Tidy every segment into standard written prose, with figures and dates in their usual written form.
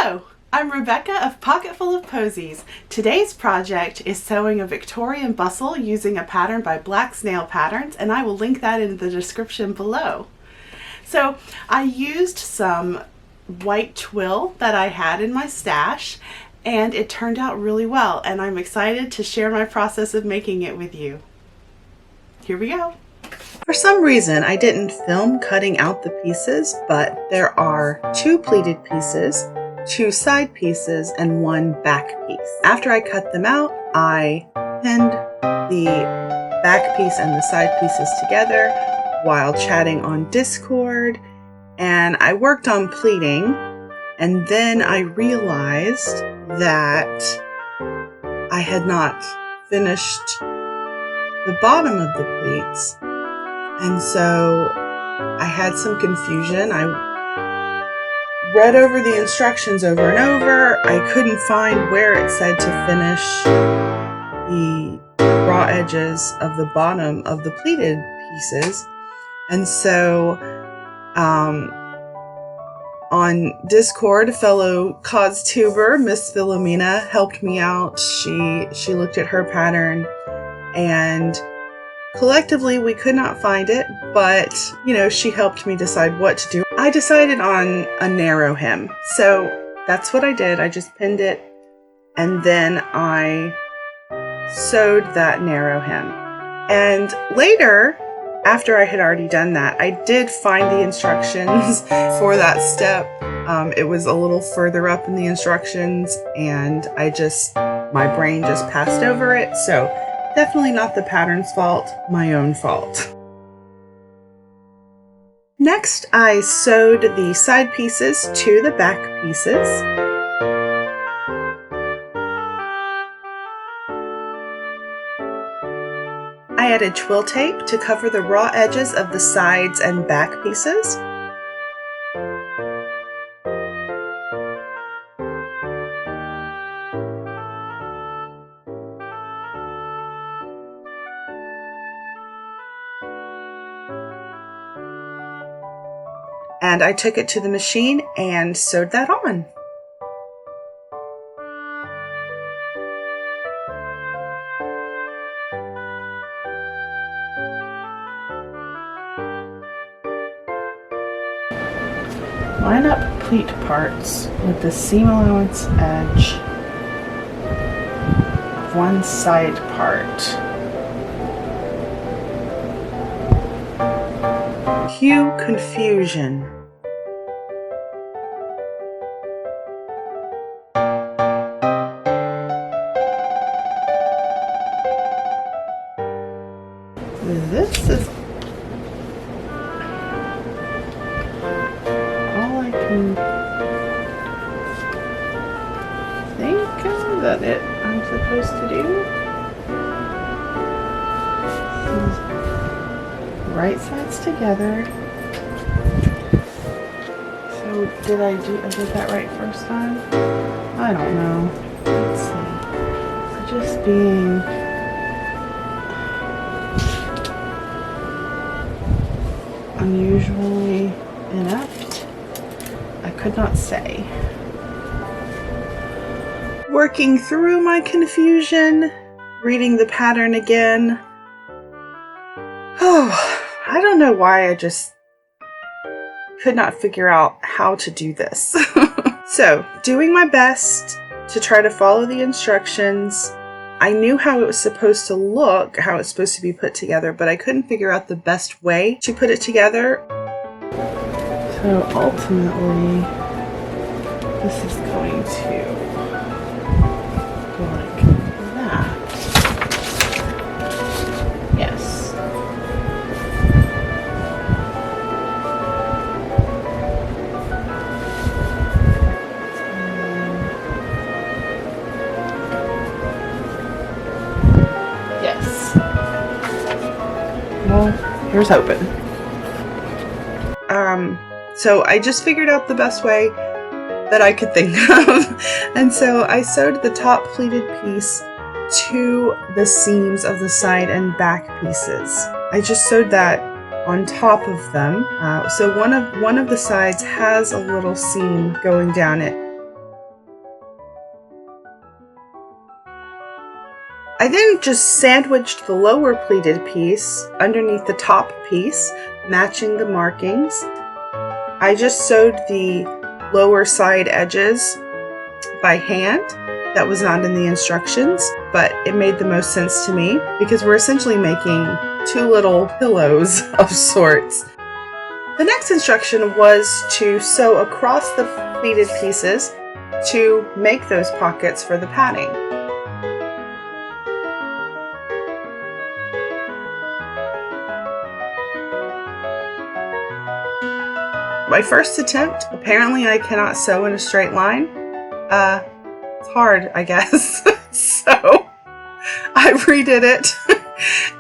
Hello, I'm Rebecca of Pocketful of Posies. Today's project is sewing a Victorian bustle using a pattern by Black Snail Patterns, and I will link that in the description below. So I used some white twill that I had in my stash, and it turned out really well, and I'm excited to share my process of making it with you. Here we go. For some reason, I didn't film cutting out the pieces, but there are 2 pleated pieces, 2 side pieces, and 1 back piece. After I cut them out, I pinned the back piece and the side pieces together while chatting on Discord, and I worked on pleating, and then I realized that I had not finished the bottom of the pleats. And so I had some confusion. I read over the instructions over and over. I couldn't find where it said to finish the raw edges of the bottom of the pleated pieces. And so on Discord, a fellow cause tuber, Miss Philomena, helped me out. She looked at her pattern, and collectively, we could not find it, but, she helped me decide what to do. I decided on a narrow hem. So that's what I did. I just pinned it, and then I sewed that narrow hem. And later, after I had already done that, I did find the instructions for that step. It was a little further up in the instructions, and my brain just passed over it. So definitely not the pattern's fault, my own fault. Next, I sewed the side pieces to the back pieces. I added twill tape to cover the raw edges of the sides and back pieces. And I took it to the machine and sewed that on. Line up pleat parts with the seam allowance edge of one side part. Cue confusion. This is all I can think that I'm supposed to do. Right sides together. So did I did that right first time? I don't know. Let's see. Just being unusually inept, I could not say. Working through my confusion, reading the pattern again. Oh, I don't know why I just could not figure out how to do this. So, doing my best to try to follow the instructions. I knew how it was supposed to look, how it's supposed to be put together, but I couldn't figure out the best way to put it together. So ultimately, this is going to go like that. Yes. Yes. Well, here's hoping. So I just figured out the best way that I could think of. And so I sewed the top pleated piece to the seams of the side and back pieces. I just sewed that on top of them. So one of the sides has a little seam going down it. I then just sandwiched the lower pleated piece underneath the top piece, matching the markings. I just sewed the lower side edges by hand. That was not in the instructions, but it made the most sense to me because we're essentially making two little pillows of sorts. The next instruction was to sew across the pleated pieces to make those pockets for the padding. My first attempt, apparently I cannot sew in a straight line. It's hard, I guess. So I redid it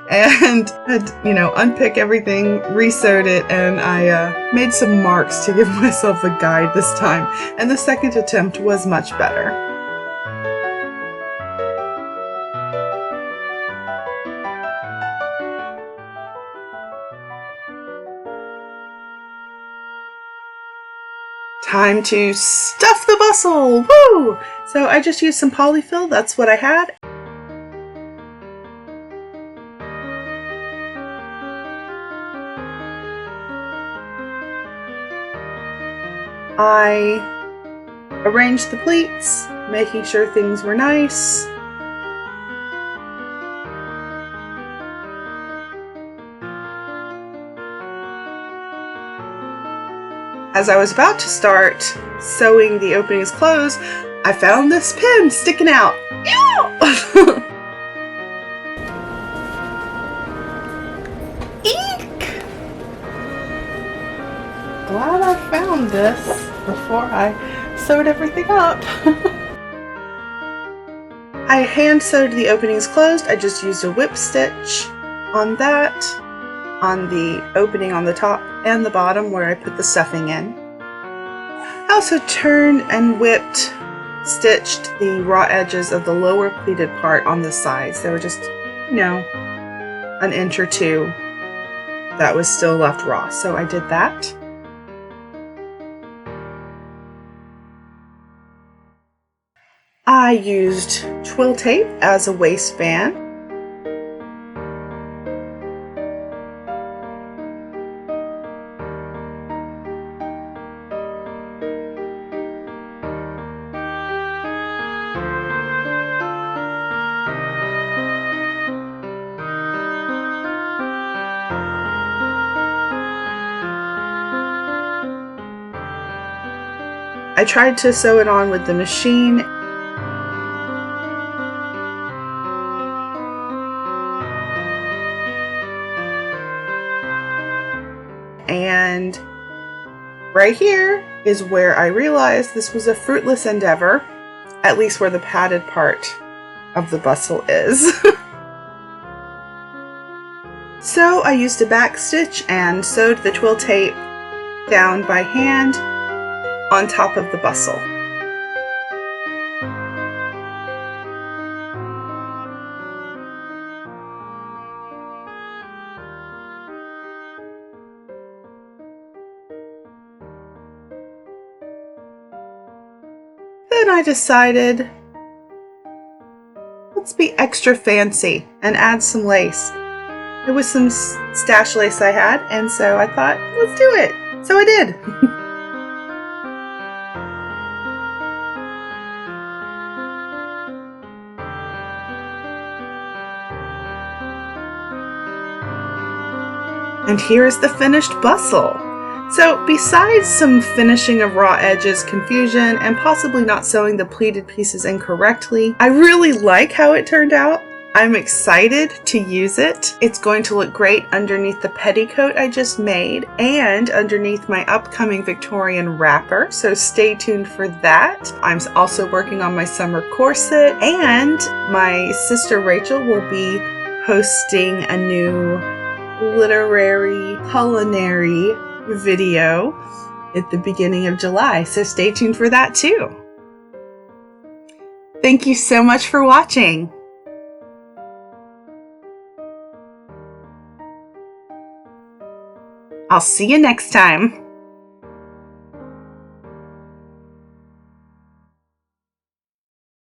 and had, unpick everything, re-sewed it, and I made some marks to give myself a guide this time. And the second attempt was much better. Time to stuff the bustle! Woo! So I just used some polyfill, that's what I had. I arranged the pleats, making sure things were nice. As I was about to start sewing the openings closed, I found this pin sticking out. Eek! Glad I found this before I sewed everything up. I hand sewed the openings closed. I just used a whip stitch on that, on the opening on the top and the bottom where I put the stuffing in. I also turned and whipped, stitched the raw edges of the lower pleated part on the sides. They were just, an inch or two that was still left raw. So I did that. I used twill tape as a waistband. I tried to sew it on with the machine. And right here is where I realized this was a fruitless endeavor, at least where the padded part of the bustle is. So I used a back stitch and sewed the twill tape down by hand on top of the bustle. Then I decided, let's be extra fancy and add some lace. There was some stash lace I had, and so I thought, let's do it. So I did. And here is the finished bustle. So besides some finishing of raw edges, confusion, and possibly not sewing the pleated pieces incorrectly, I really like how it turned out. I'm excited to use it. It's going to look great underneath the petticoat I just made and underneath my upcoming Victorian wrapper, so stay tuned for that. I'm also working on my summer corset, and my sister Rachel will be hosting a new literary culinary video at the beginning of July, so stay tuned for that too. Thank you so much for watching. I'll see you next time.